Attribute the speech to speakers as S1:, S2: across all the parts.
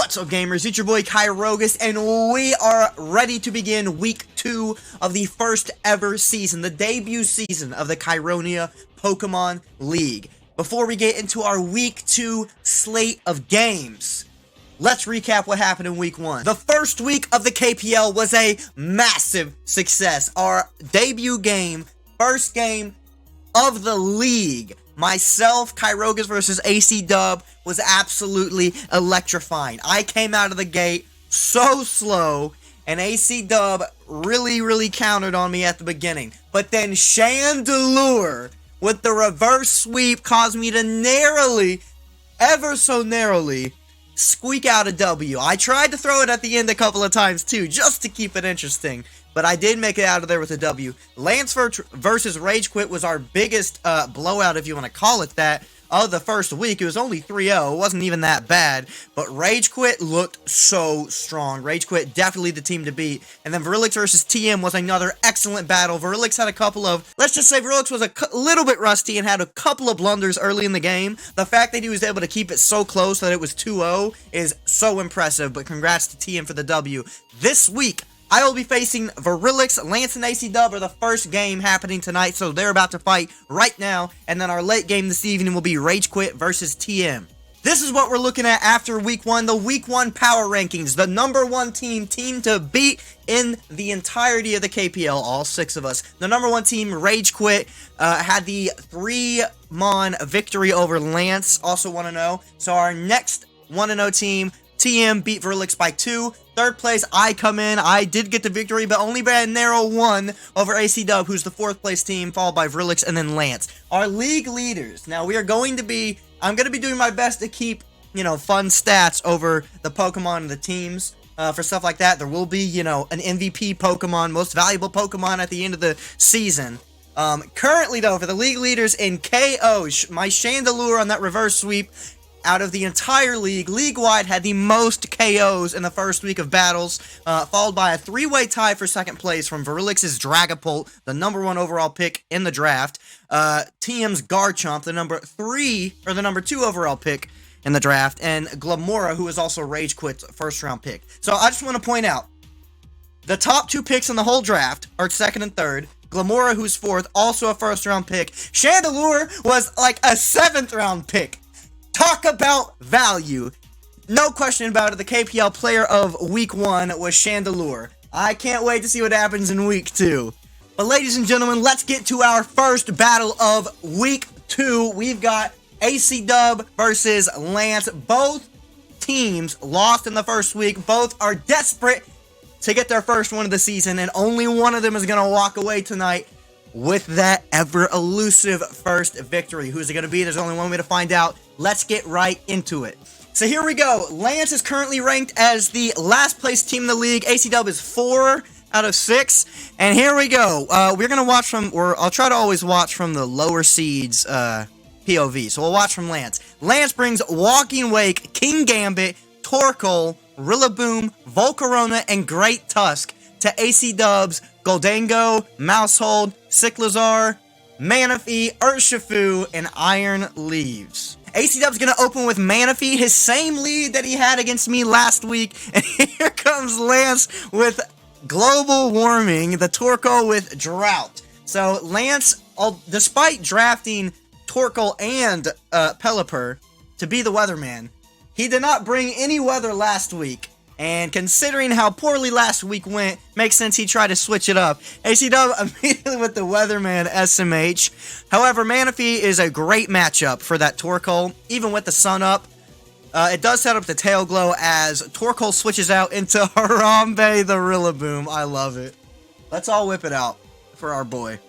S1: What's up, gamers? It's your boy Kyrogus, and we are ready to begin week 2 of the first ever season, the debut season of the Kyronia Pokemon League. Before we get into our week 2 slate of games, let's recap what happened in week 1. The first week of the KPL was a massive success. Our debut game, first game of the league. Myself, Kyrogus versus ACdub was absolutely electrifying. I came out of the gate so slow, and ACdub really countered on me at the beginning. But then Chandelure with the reverse sweep caused me to narrowly, ever so narrowly, squeak out a W. I tried to throw it at the end a couple of times too, just to keep it interesting. But I did make it out of there with a W. Lance versus Rage Quit was our biggest blowout, if you want to call it that, of the first week. It was only 3-0. It wasn't even that bad. But Rage Quit looked so strong. Rage Quit, definitely the team to beat. And then Virilix versus TM was another excellent battle. Virilix had a couple of, let's just say Virilix was a little bit rusty and had a couple of blunders early in the game. The fact that he was able to keep it so close that it was 2-0 is so impressive. But congrats to TM for the W. This week, I will be facing Virilix. Lance and ACdub are the first game happening tonight, so they're about to fight right now. And then our late game this evening will be Rage Quit versus TM. This is what we're looking at after week 1, the week 1 power rankings. The number 1 team to beat in the entirety of the KPL, all 6 of us. The number 1 team, Rage Quit, had the 3-mon victory over Lance, also 1-0. So our next 1-0 team, TM, beat Virilix by 2. Third place, I come in. I did get the victory, but only by a narrow 1 over ACdub, who's the 4th place team, followed by Virilix and then Lance. Our league leaders. Now, we are going to be, I'm going to be doing my best to keep, fun stats over the Pokemon and the teams. For stuff like that, there will be, an MVP Pokemon, most valuable Pokemon at the end of the season. Currently, though, for the league leaders in KO, my Chandelure on that reverse sweep, out of the entire league, league-wide, had the most KOs in the first week of battles, followed by a 3-way tie for second place from Virilix's Dragapult, the number 1 overall pick in the draft, TM's Garchomp, the number 2 overall pick in the draft, and Glamora, who is also Rage Quit's first-round pick. So I just want to point out, the top 2 picks in the whole draft are 2nd and 3rd. Glamora, who's 4th, also a first-round pick. Chandelure was like a 7th-round pick. Talk about value. No question about it, the KPL player of week 1 was Chandelure. I can't wait to see what happens in week 2. But ladies and gentlemen, let's get to our first battle of week 2. We've got ACdub versus Lance. Both teams lost in the first week. Both are desperate to get their first win of the season, and only one of them is going to walk away tonight with that ever-elusive first victory. Who's it going to be? There's only one way to find out. Let's get right into it. So here we go. Lance is currently ranked as the last place team in the league. ACdub is 4 out of 6. And here we go. We're going to watch from, or I'll try to always watch from the lower seeds POV. So we'll watch from Lance. Lance brings Walking Wake, King Gambit, Torkoal, Rillaboom, Volcarona, and Great Tusk to ACdub's Goldango, Mousehold, Cyclizar, Manaphy, Urshifu, and Iron Leaves. ACdub's going to open with Manaphy, his same lead that he had against me last week. And here comes Lance with Global Warming, the Torkoal with Drought. So Lance, despite drafting Torkoal and Pelipper to be the weatherman, he did not bring any weather last week. And considering how poorly last week went, makes sense he tried to switch it up. ACdub immediately with the Weatherman SMH. However, Manaphy is a great matchup for that Torkoal, even with the sun up. It does set up the Tail Glow as Torkoal switches out into Harambe the Rillaboom. I love it. Let's all whip it out for our boy.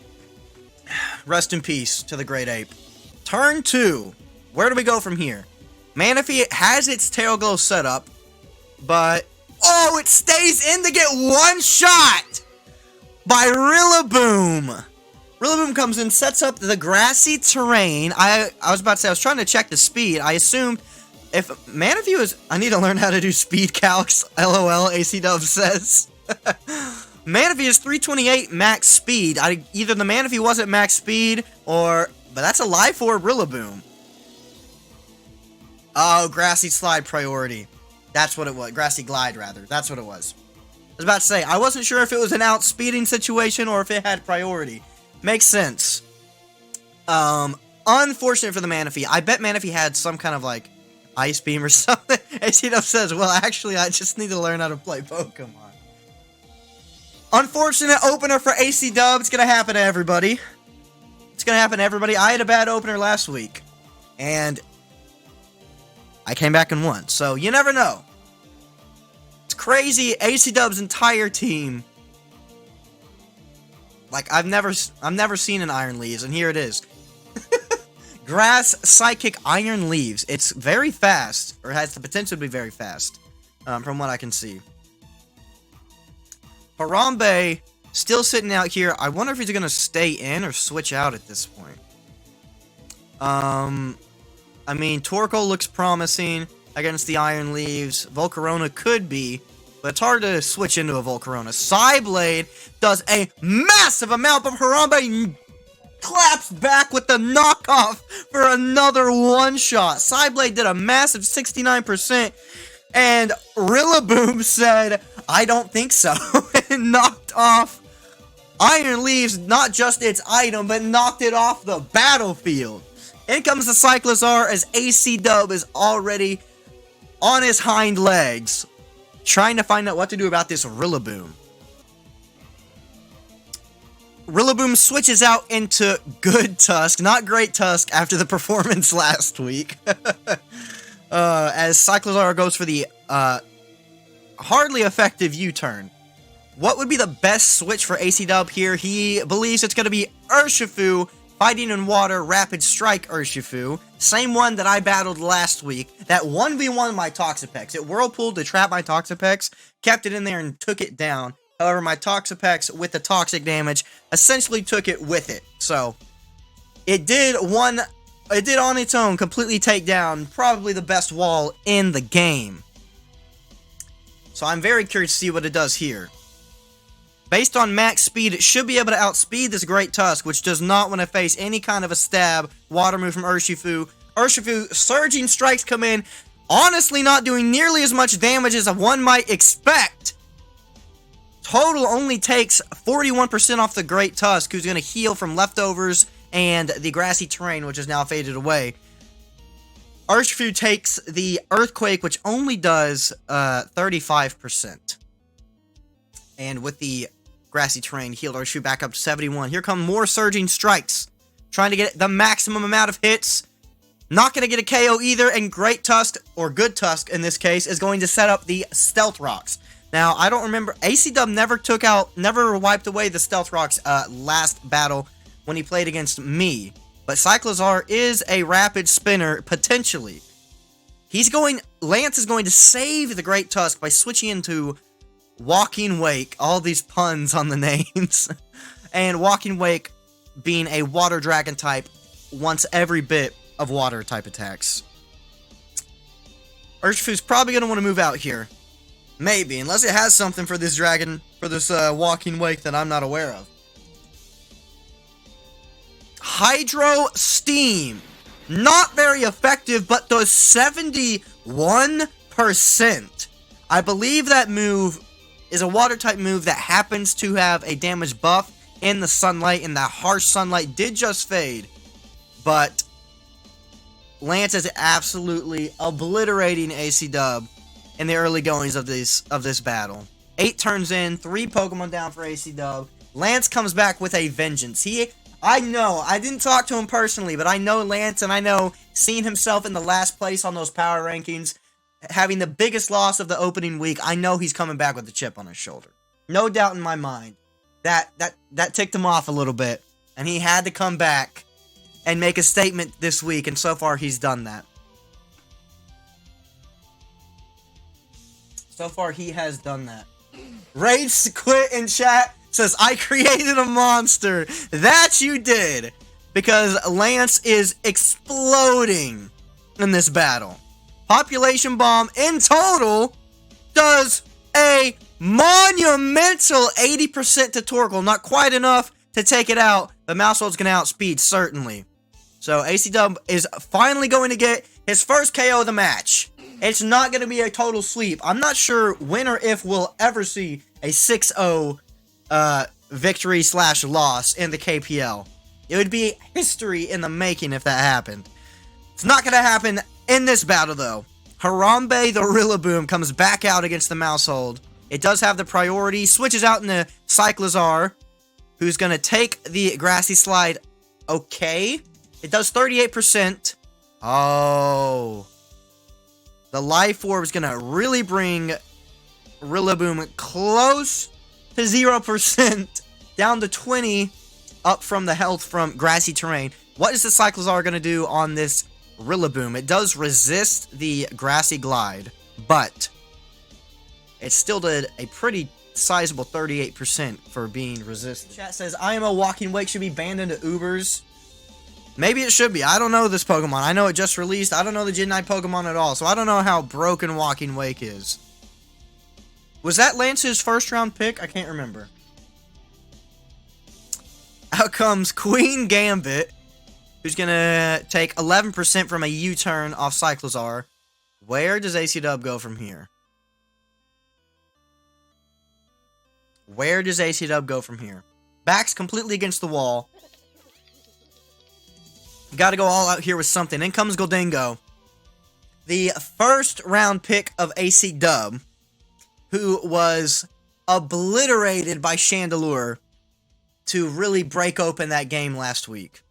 S1: Rest in peace to the Great Ape. Turn 2. Where do we go from here? Manaphy has its Tail Glow set up. But, oh, it stays in to get one shot by Rillaboom. Rillaboom comes in, sets up the grassy terrain. I was about to say, I was trying to check the speed. I assumed if Manaphy was, I need to learn how to do speed calcs, LOL, ACdub says. Manaphy is 328 max speed. Either the Manaphy wasn't max speed, but that's a lie for Rillaboom. Oh, grassy slide priority. That's what it was. Grassy Glide, rather. That's what it was. I was about to say, I wasn't sure if it was an outspeeding situation or if it had priority. Makes sense. Unfortunate for the Manaphy. I bet Manaphy had some kind of, like, Ice Beam or something. ACdub says, well, actually, I just need to learn how to play Pokemon. Unfortunate opener for ACdub. It's gonna happen to everybody. It's gonna happen to everybody. I had a bad opener last week. And I came back and won. So, you never know. It's crazy. ACdub's entire team. Like, I've never seen an Iron Leaves, and here it is. Grass Psychic Iron Leaves. It's very fast, or has the potential to be very fast, from what I can see. Harambe still sitting out here. I wonder if he's going to stay in or switch out at this point. I mean, Torkoal looks promising against the Iron Leaves. Volcarona could be, but it's hard to switch into a Volcarona. Psyblade does a massive amount, but Harambe claps back with the knockoff for another one-shot. Psyblade did a massive 69%, and Rillaboom said, I don't think so, and knocked off Iron Leaves, not just its item, but knocked it off the battlefield. In comes the Cyclizar as ACdub is already on his hind legs, trying to find out what to do about this Rillaboom. Rillaboom switches out into Good Tusk, not Great Tusk, after the performance last week. As Cyclizar goes for the hardly effective U-turn. What would be the best switch for ACdub here? He believes it's going to be Urshifu, Fighting in Water, Rapid Strike Urshifu. Same one that I battled last week. That 1v1 my Toxapex. It whirlpooled to trap my Toxapex, kept it in there and took it down. However, my Toxapex with the toxic damage essentially took it with it. So, it did on its own completely take down probably the best wall in the game. So I'm very curious to see what it does here. Based on max speed, it should be able to outspeed this Great Tusk, which does not want to face any kind of a stab water move from Urshifu. Urshifu, Surging Strikes come in, honestly not doing nearly as much damage as one might expect. Total only takes 41% off the Great Tusk, who's going to heal from leftovers and the grassy terrain, which is now faded away. Urshifu takes the Earthquake, which only does 35%. And with the grassy terrain, healed Urshifu back up to 71. Here come more Surging Strikes, trying to get the maximum amount of hits. Not going to get a KO either, and Great Tusk, or Good Tusk in this case, is going to set up the Stealth Rocks. Now, I don't remember, ACdub never wiped away the Stealth Rocks last battle when he played against me. But Cyclizar is a rapid spinner, potentially. Lance is going to save the Great Tusk by switching into Walking Wake. All these puns on the names. And Walking Wake being a Water Dragon type, wants every bit of Water type attacks. Urshifu's probably going to want to move out here. Maybe, unless it has something for this dragon, for this Walking Wake that I'm not aware of. Hydro Steam. Not very effective, but does 71%. I believe that move is a water type move that happens to have a damage buff in the sunlight, and that harsh sunlight did just fade. But Lance is absolutely obliterating ACdub in the early goings of this battle. 8 turns in, 3 Pokemon down for ACdub. Lance comes back with a vengeance. I know, I didn't talk to him personally, but I know Lance, and I know seeing himself in the last place on those power rankings, having the biggest loss of the opening week, I know he's coming back with a chip on his shoulder. No doubt in my mind. That ticked him off a little bit, and he had to come back and make a statement this week, and so far he's done that. So far he has done that. Rage Quit in chat says, I created a monster. That you did. Because Lance is exploding in this battle. Population Bomb in total does a monumental 80% to Torkoal. Not quite enough to take it out, but Mousehold's going to outspeed, certainly. So ACdub is finally going to get his first KO of the match. It's not going to be a total sweep. I'm not sure when or if we'll ever see a 6-0 victory / loss in the KPL. It would be history in the making if that happened. It's not going to happen in this battle, though. Harambe the Rillaboom comes back out against the Mousehold. It does have the priority. Switches out into Cyclizar, who's going to take the Grassy Slide. Okay. It does 38%. Oh. The Life Orb is going to really bring Rillaboom close to 0%. Down to 20. Up from the health from grassy terrain. What is the Cyclizar going to do on this Rillaboom? It does resist the Grassy Glide, but it still did a pretty sizable 38% for being resistant. Chat says, I am a walking wake should be banned into Ubers. Maybe it should be. I don't know this Pokemon. I know it just released. I don't know the Gen 9 Pokemon at all, so I don't know how broken Walking Wake is. Was that Lance's first round pick? I can't remember. Out comes Queen Gambit, who's going to take 11% from a U-turn off Cyclizar. Where does ACdub go from here? Where does ACdub go from here? Back's completely against the wall. You got to go all out here with something. In comes Goldingo, the first round pick of ACdub, who was obliterated by Chandelure to really break open that game last week.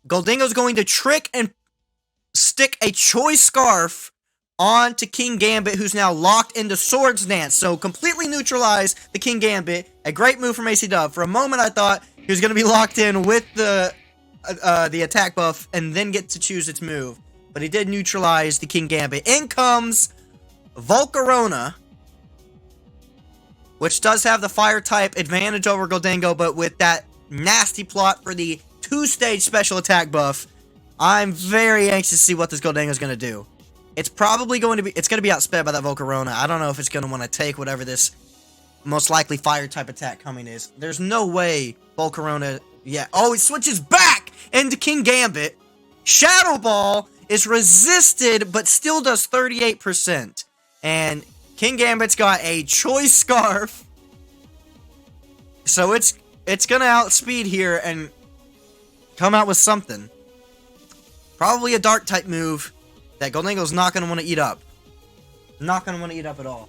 S1: Goldingo's going to trick and stick a Choice Scarf onto King Gambit, who's now locked into Swords Dance. So completely neutralize the King Gambit. A great move from ACdub. For a moment, I thought he was going to be locked in with the attack buff and then get to choose its move. But he did neutralize the King Gambit. In comes Volcarona, which does have the fire type advantage over Goldingo, but with that nasty plot for the 2-stage special attack buff, I'm very anxious to see what this Goldingo is going to do. It's probably going to be, it's going to be outsped by that Volcarona. I don't know if it's going to want to take whatever this most likely fire type attack coming is. There's no way Volcarona, yeah. Oh, it switches back into King Gambit. Shadow Ball is resisted, but still does 38%. And King Gambit's got a Choice Scarf. So it's going to outspeed here and come out with something. Probably a Dark type move that Goldingo's not going to want to eat up. Not going to want to eat up at all.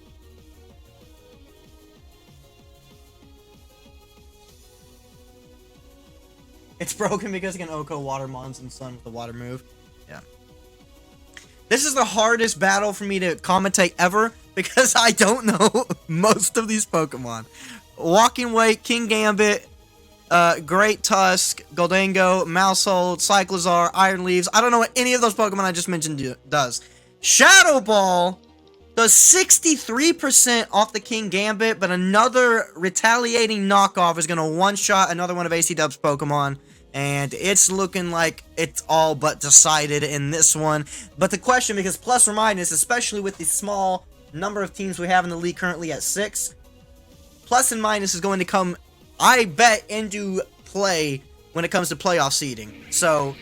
S1: It's broken because it can Oko Water Mons and Sun with the water move. Yeah. This is the hardest battle for me to commentate ever because I don't know most of these Pokemon. Walking Wake, King Gambit, Great Tusk, Goldingo, Mousehold, Cyclizar, Iron Leaves. I don't know what any of those Pokemon I just mentioned does. Shadow Ball does 63% off the King Gambit, but another retaliating knockoff is going to one-shot another one of ACdub's Pokemon, and it's looking like it's all but decided in this one. But the question, because plus or minus, especially with the small number of teams we have in the league currently at 6, plus and minus is going to come, I bet, into play when it comes to playoff seeding. So,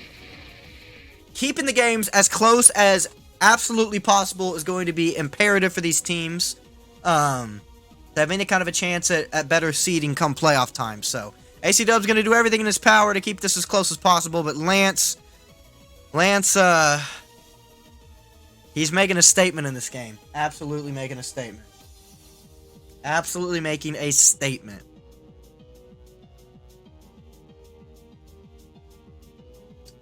S1: keeping the games as close as absolutely possible is going to be imperative for these teams to have any kind of a chance at better seeding come playoff time. So, ACdub's going to do everything in his power to keep this as close as possible, but Lance, he's making a statement in this game. Absolutely making a statement. Absolutely making a statement.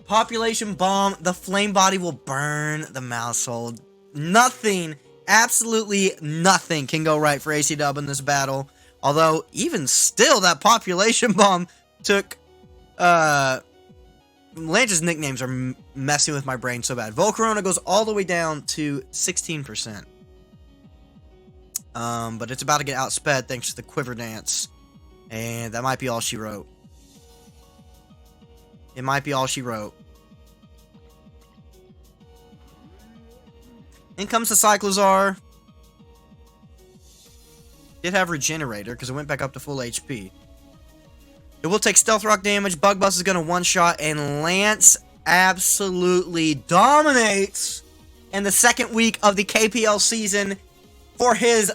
S1: Population Bomb. The Flame Body will burn the Mousehold. Nothing, absolutely nothing can go right for ACdub in this battle. Although, even still, that Population Bomb took... Lance's nicknames are messing with my brain so bad. Volcarona goes all the way down to 16%. But it's about to get outsped thanks to the Quiver Dance. And that might be all she wrote. It might be all she wrote. In comes the Cyclizar. Did have Regenerator because it went back up to full HP. It will take Stealth Rock damage. Bug Buzz is going to one-shot. And Lance absolutely dominates in the second week of the KPL season for his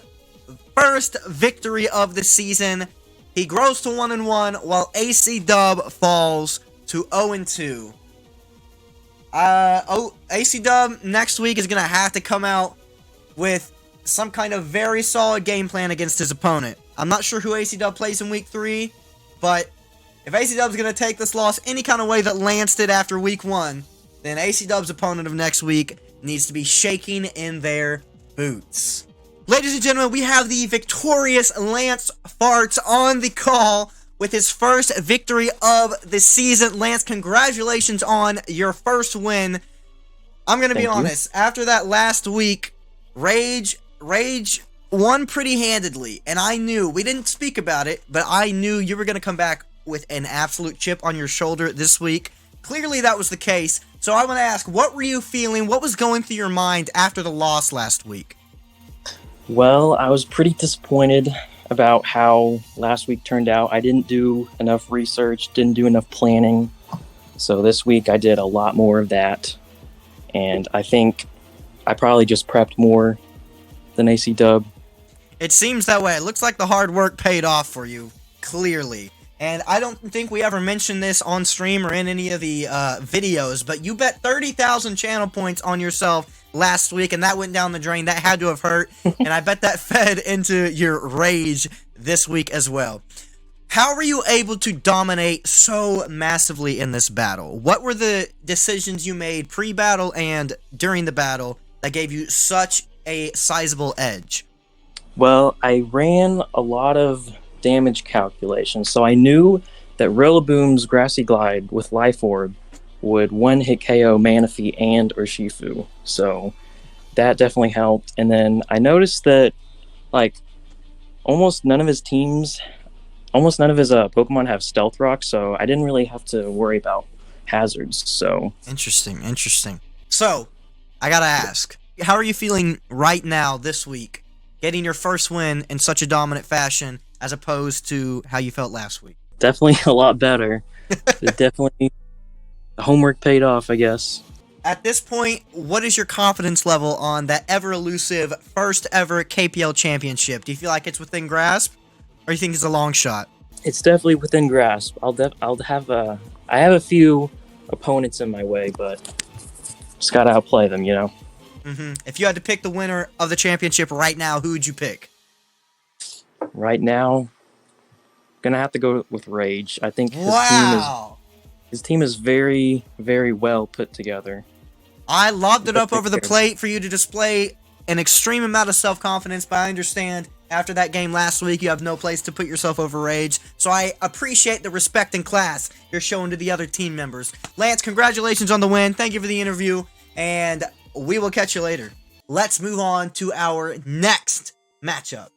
S1: first victory of the season. He grows to 1-1 while ACdub falls to 0-2. ACdub next week is going to have to come out with some kind of very solid game plan against his opponent. I'm not sure who ACdub plays in week 3, but if ACdub's going to take this loss any kind of way that Lance did after week 1, then ACdub's opponent of next week needs to be shaking in their boots. Ladies and gentlemen, we have the victorious Lance Farts on the call with his first victory of the season. Lance, congratulations on your first win. I'm going to be honest, after that last week, Rage won pretty handedly, and I knew, we didn't speak about it, but I knew you were going to come back with an absolute chip on your shoulder this week. Clearly that was the case, so I want to ask, what were you feeling, what was going through your mind after the loss last week?
S2: Well, I was pretty disappointed about how last week turned out. I didn't do enough research, didn't do enough planning, so this week I did a lot more of that, and I think I probably just prepped more than ACdub.
S1: It seems that way. It looks like the hard work paid off for you, clearly. And I don't think we ever mentioned this on stream or in any of the videos, but you bet 30,000 channel points on yourself last week, and that went down the drain. That had to have hurt, and I bet that fed into your rage this week as well. How were you able to dominate so massively in this battle? What were the decisions you made pre-battle and during the battle that gave you such a sizable edge?
S2: Well, I ran a lot of damage calculations, so I knew that Rillaboom's Grassy Glide with Life Orb would one-hit KO Manaphy and Urshifu, so that definitely helped. And then I noticed that, like, almost none of his Pokemon have Stealth Rock, so I didn't really have to worry about hazards, so...
S1: Interesting. So, I gotta ask, how are you feeling right now this week, getting your first win in such a dominant fashion, as opposed to how you felt last week?
S2: Definitely a lot better. The homework paid off, I guess.
S1: At this point, what is your confidence level on that ever-elusive first ever KPL championship? Do you feel like it's within grasp, or you think it's a long shot?
S2: It's definitely within grasp. I have a few opponents in my way, but just gotta outplay them, you know?
S1: If you had to pick the winner of the championship right now, who would you pick?
S2: Right now, gonna have to go with Rage. I think his team is very, very well put together.
S1: I lobbed it up over the plate for you to display an extreme amount of self-confidence, but I understand after that game last week, you have no place to put yourself over Rage. So I appreciate the respect and class you're showing to the other team members. Lance, congratulations on the win. Thank you for the interview, and we will catch you later. Let's move on to our next matchup.